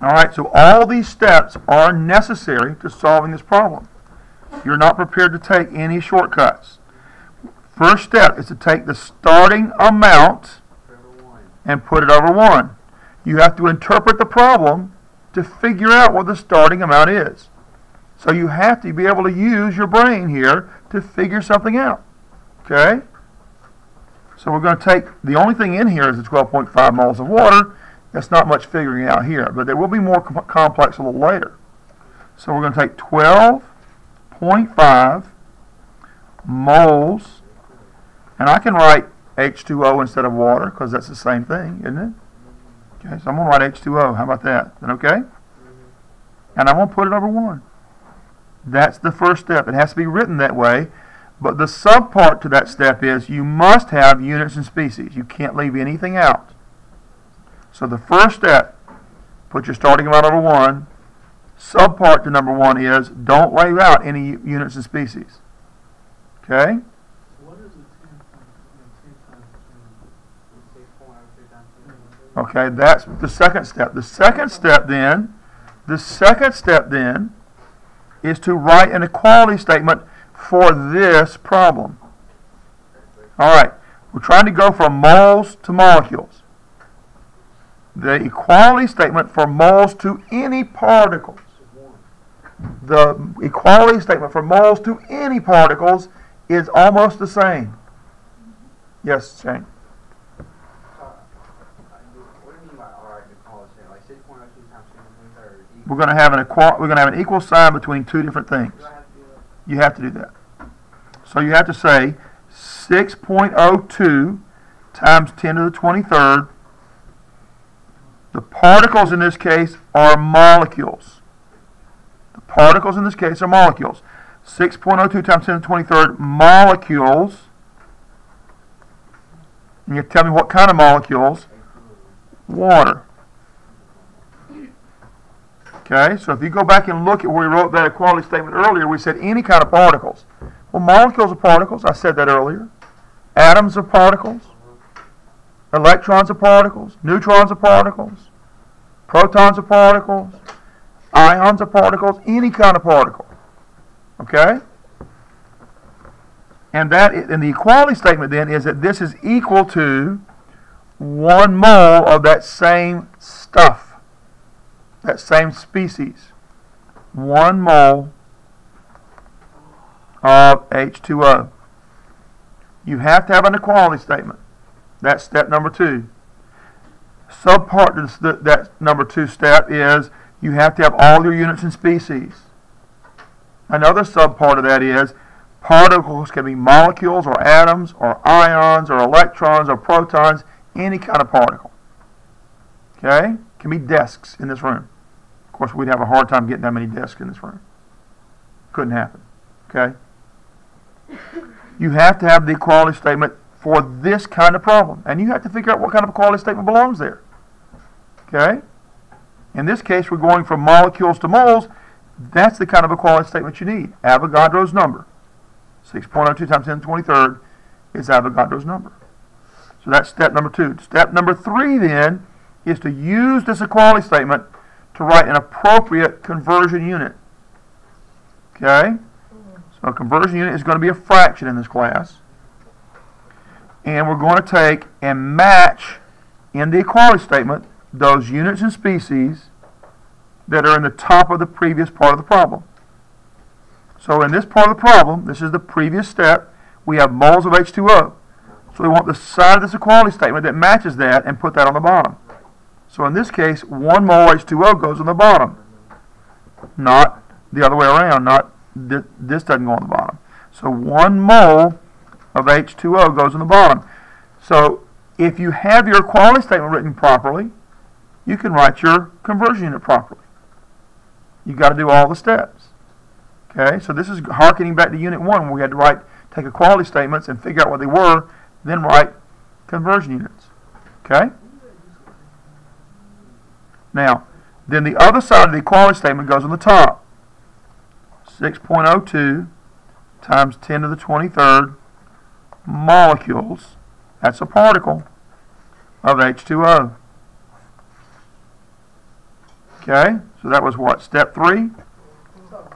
All right, so all these steps are necessary to solving this problem. You're not prepared to take any shortcuts. First step is to take the starting amount and put it over 1. You have to interpret the problem to figure out what the starting amount is. So you have to be able to use your brain here to figure something out. Okay? So we're going to take, the only thing in here is the 12.5 moles of water. That's not much figuring out here, but there will be more complex a little later. So we're going to take 12.5 moles, and I can write H2O instead of water because that's the same thing, isn't it? Okay, so I'm going to write H2O. How about that? Is that okay? And I'm going to put it over 1. That's the first step. It has to be written that way, but the subpart to that step is you must have units and species. You can't leave anything out. So the first step, put your starting amount over 1. Subpart to number 1 is don't leave out any units and species. Okay? What is the 10 times 10? Okay, that's the second step. The second step then is to write an equality statement for this problem. All right, we're trying to go from moles to molecules. The equality statement for moles to any particles. The equality statement for moles to any particles is almost the same. Yes, Shane? What do you mean by equality statement? Like 6.02 times 10 to the 23rd? We're going to have an equal sign between two different things. You have to do that. So you have to say 6.02 times 10 to the 23rd. The particles in this case are molecules. The particles in this case are molecules. 6.02 times 10 to the 23rd molecules. And you tell me what kind of molecules? Water. Okay, so if you go back and look at where we wrote that equality statement earlier, we said any kind of particles. Well, molecules are particles. I said that earlier. Atoms are particles. Electrons are particles. Neutrons are particles. Protons are particles. Ions are particles. Any kind of particle. Okay? And the equality statement then is that this is equal to 1 mole of that same stuff. That same species. 1 mole of H2O. You have to have an equality statement. That's step number 2. Subpart to that number 2 step is you have to have all your units and species. Another subpart of that is particles can be molecules or atoms or ions or electrons or protons, any kind of particle. Okay? Can be desks in this room. Of course, we'd have a hard time getting that many desks in this room. Couldn't happen. Okay? You have to have the equality statement for this kind of problem. And you have to figure out what kind of equality statement belongs there. Okay? In this case, we're going from molecules to moles. That's the kind of equality statement you need. Avogadro's number. 6.02 times 10 to the 23rd is Avogadro's number. So that's step number 2. Step number 3 then is to use this equality statement to write an appropriate conversion unit. Okay? So a conversion unit is going to be a fraction in this class. And we're going to take and match in the equality statement those units and species that are in the top of the previous part of the problem. So in this part of the problem, this is the previous step, we have moles of H2O. So we want the side of this equality statement that matches that and put that on the bottom. So in this case, 1 mole H2O goes on the bottom. Not the other way around, not this doesn't go on the bottom. So 1 mole of H2O goes on the bottom. So if you have your equality statement written properly, you can write your conversion unit properly. You've got to do all the steps. Okay, so this is harkening back to Unit 1 where we had to take equality statements and figure out what they were, then write conversion units. Okay? Now, then the other side of the equality statement goes on the top. 6.02 times 10 to the 23rd molecules, that's a particle, of H2O. Okay, so that was what? Step 3.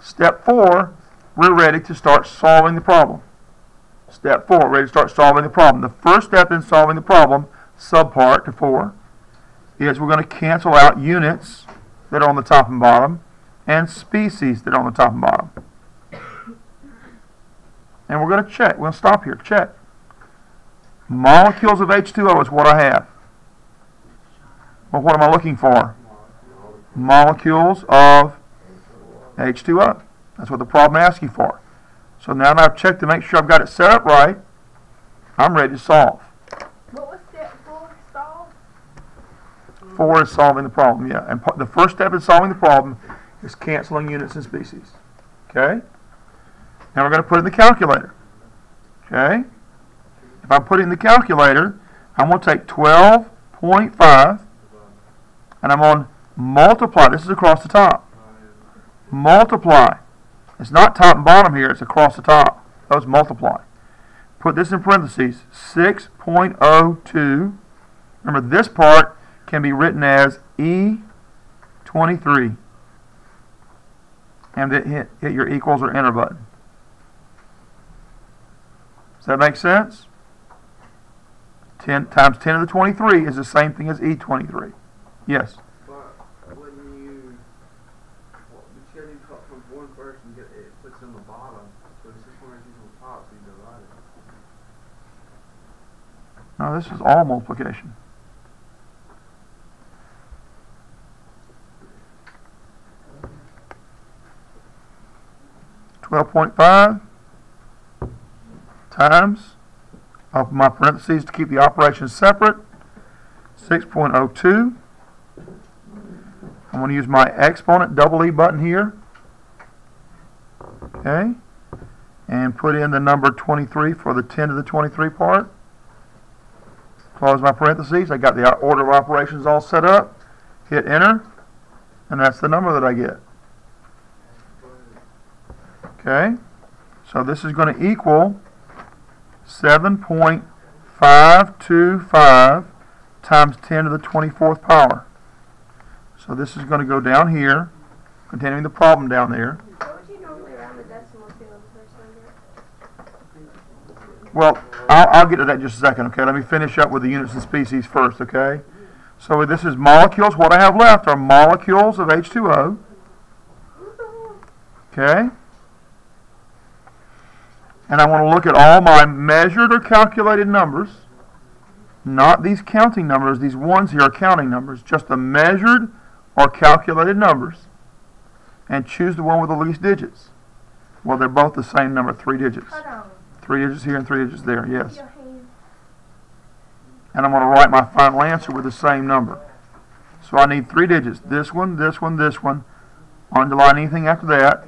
Step 4, we're ready to start solving the problem. Step 4, ready to start solving the problem. The first step in solving the problem, subpart to 4, is we're going to cancel out units that are on the top and bottom and species that are on the top and bottom. And we're going to check. We're going to stop here. Check. Molecules of H2O is what I have. Well, what am I looking for? Molecules of H2O. That's what the problem asks you for. So now that I've checked to make sure I've got it set up right, I'm ready to solve. What was step 4? Solve? 4 is solving the problem, yeah. And the first step in solving the problem is canceling units and species. Okay? Now we're going to put it in the calculator. Okay? If I put it in the calculator, I'm going to take 12.5 and I'm going to multiply. This is across the top. Multiply. It's not top and bottom here, it's across the top. Those multiply. Put this in parentheses. 6.02. Remember, this part can be written as E23. And then hit your equals or enter button. Does that make sense? 10 times 10 to the 23 is the same thing as E23. Yes? But when you gotta do top from 1 first and get it puts it on the bottom, so it's just one on the top, so you divide it. No, this is all multiplication. $12.5 times, open my parentheses to keep the operations separate, 6.02. I'm going to use my exponent double E button here. Okay. And put in the number 23 for the 10 to the 23 part. Close my parentheses. I got the order of operations all set up. Hit enter. And that's the number that I get. Okay. So this is going to equal 7.525 times 10 to the 24th power. So this is going to go down here, continuing the problem down there. What would you normally round the decimal to in first number? Well, I'll get to that in just a second, okay? Let me finish up with the units and species first, okay? So this is molecules. What I have left are molecules of H2O. Okay? And I want to look at all my measured or calculated numbers. Not these counting numbers. These ones here are counting numbers. Just the measured or calculated numbers. And choose the one with the least digits. Well, they're both the same number, 3 digits. Hold on. 3 digits here and 3 digits there, yes. Your hand. And I'm going to write my final answer with the same number. So I need 3 digits. This one, this one, this one. Underline anything after that.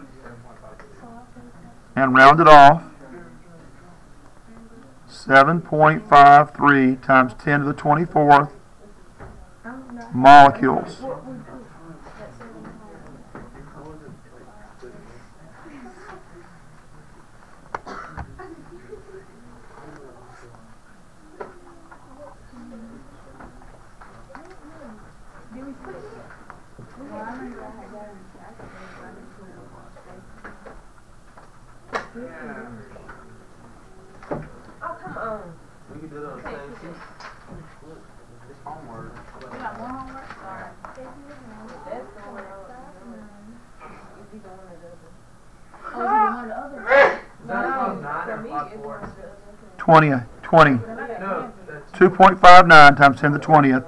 And round it off. 7.53 times 10 to the 24th molecules. Oh, come on. We can do it on the same sheet. It's homework. You got more homework? Sorry. That's the one. Is he the one or the other? Oh, is he the one or the other? No, for me, it's one or the other. 20. No, that's 2.59 times 10 to the 20th